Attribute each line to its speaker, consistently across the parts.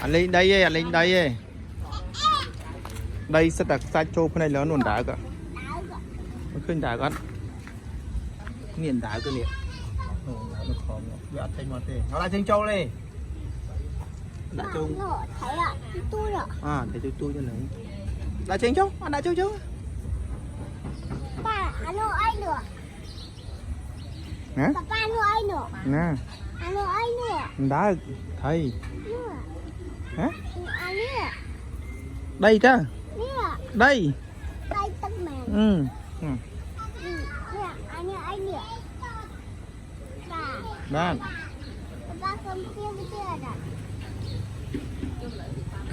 Speaker 1: anh lên đây anh lên đây đây sẽ đặt sai châu này lớn luôn đá cả nó khơi đá con miền đá cơ liệt nó khó nó thay mà thế nó là chân châu đây đã châu
Speaker 2: thấy ạ tôi ạ
Speaker 1: à để tôi cho lấy là chân châu anh đã châu châu
Speaker 2: ba anh ơi anh nữa
Speaker 1: hả
Speaker 2: ba anh ơi anh nữa
Speaker 1: nè
Speaker 2: anh ơi anh nữa
Speaker 1: đá thầy hả
Speaker 2: anh nữa
Speaker 1: đây ta đây
Speaker 2: đây tấm màn
Speaker 1: ừ
Speaker 2: anh ơi anh nữa
Speaker 1: đó
Speaker 2: ba không tiêu chưa rồi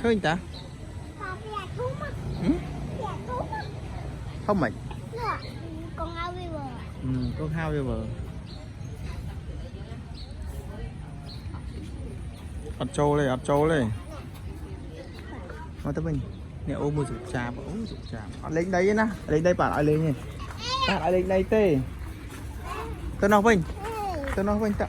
Speaker 1: khơi ta
Speaker 2: ba bịa thúng á bịa thúng á
Speaker 1: không mày
Speaker 2: con ao bây giờ
Speaker 1: con hao bây giờ ăn trâu đây nói tới mình nè ôm một rụt trà ăn lên đây nè lên đây bạn lại lên nhỉ bạn lại lên đây tê tôi nói mình ta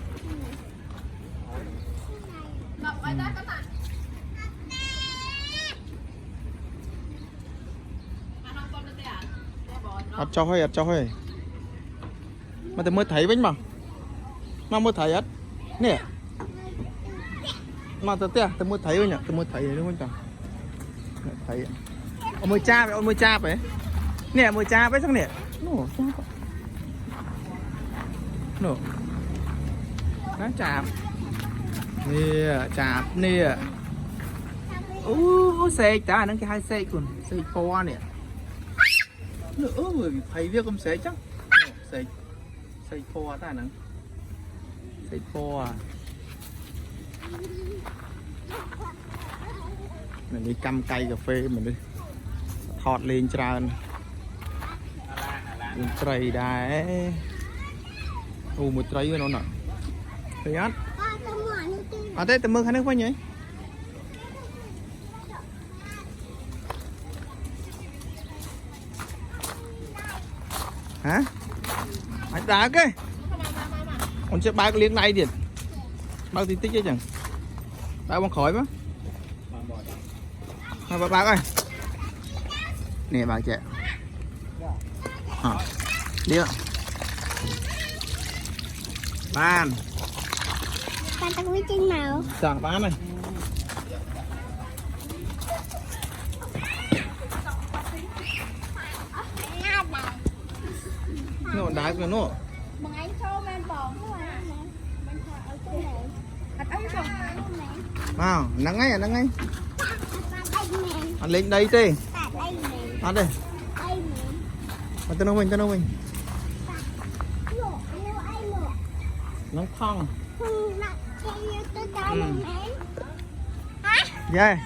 Speaker 1: ăn cho hơi mà tôi mới thấy bánh mà mới thấy hết nè mà tôi mới thấy nhỉ tôi mới thấy đúng không chồng thấy ôi mới cha vậy nè mới cha vậy sao nè nổ nó chạp nè xe ta nó cái hai xe còn xe po nè nữa người thấy việc không xe chắc xe po ta nè xe po à mình đi cắm cây cà phê mình đi thọt lên tràn một cây đá một cây với nó nè thấy hết à thế tụi mừng hai nước với nhỉ hả anh đá cái con sẽ ba cái liếng này điện bao tí tích chứ chẳng ba bằng khỏi má bác ơi nè bà trẻ đi ạ ban tao biết trên màu chẳng bán này nó đá cái nó vào nắng ngay anh lên đây tê ăn đây mà tao nói mình nóng thong yeah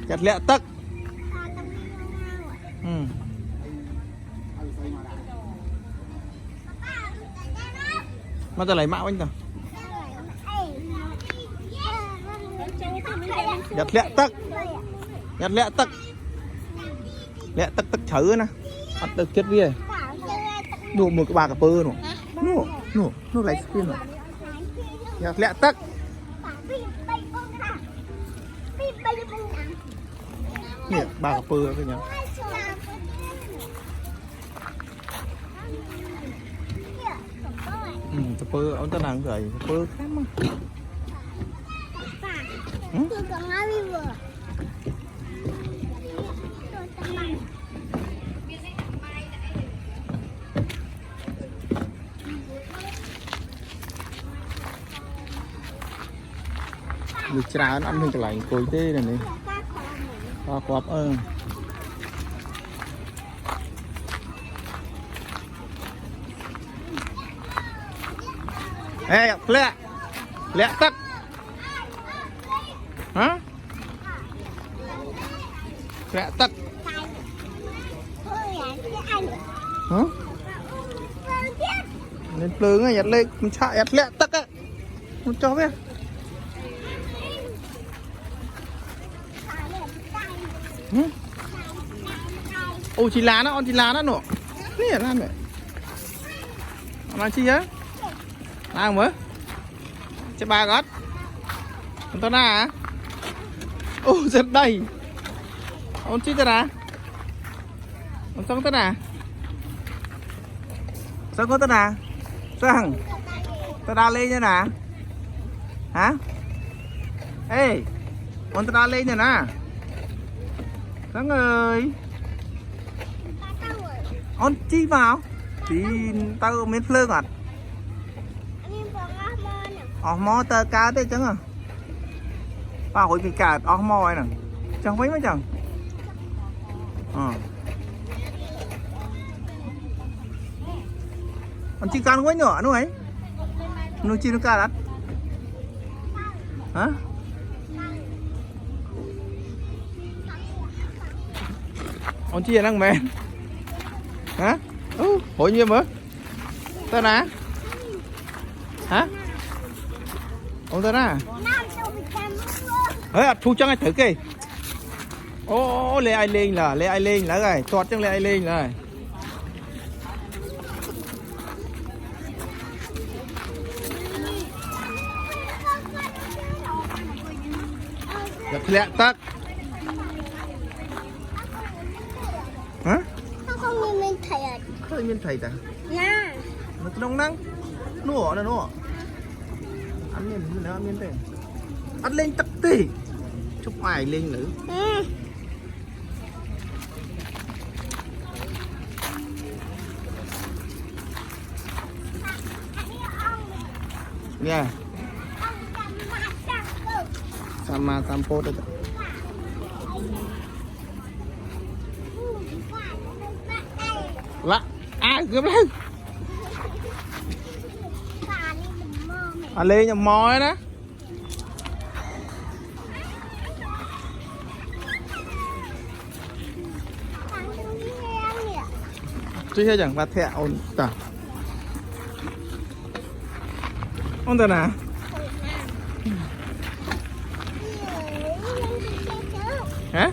Speaker 1: chặt lẹ tắc mà tao lấy mạo anh tao chặt lẹ tắc chữ nè ăn được chết đi đủ một cái bà cà pơ nó lấy spin rồi chặt lẹ tắc nè bà cà pơ cái nhá cà pơ ông ta nàng rồi cà pơ khác mà được trà ăn mình lại cối tê này này quạp ê lẹ tắt hả lẹ tắt hả lên plương ấy nhặt lên mình chạy nhặt lẹ tắt á không cho biết ô chỉ lá nó nọ nè lan này làm chi á làm mới chơi ba gót tao na hả Ô giật đây. Ông chi ta nè. Ông xong ta nè. Sao có ta nè. Sang. Ta đa lên nha nè. Hả? Ê. Ông ta đa lên nha nè. Sang ơi. Ông chi vào. Thì tao miếng phơ ngọt. Mò tơ cá thế chẳng à. Ba hội bị cả mò này nè. Chẳng mấy mấy chẳng. Con chi can quá nhỏ nữa ấy. Nó chi nó ca lắm. Hả? Con chi đang mèn. Hả? Hội nhiêu mà? Ta nè. Hả? Ông ta nè. Ê, thu chân ai thử kì. Ô, lê ai lên là rồi, toát chân lê ai lên rồi. Giật lẹ tắc. Hả?
Speaker 2: Không nhìn mình thấy à?
Speaker 1: Không nhìn thấy ta?
Speaker 2: Nha.
Speaker 1: Nó đông năng. Nổ là nổ. Ăn miên, ăn miên thế. Ăn lên tắc tì. Chúc ai lên nữa. Nha. Sama sampo đó. Lạ. Gớm lên. Lên nhầm mò đó. Chứ thế chẳng bà thẹ ổn tả. Ổn tả nà. Hả?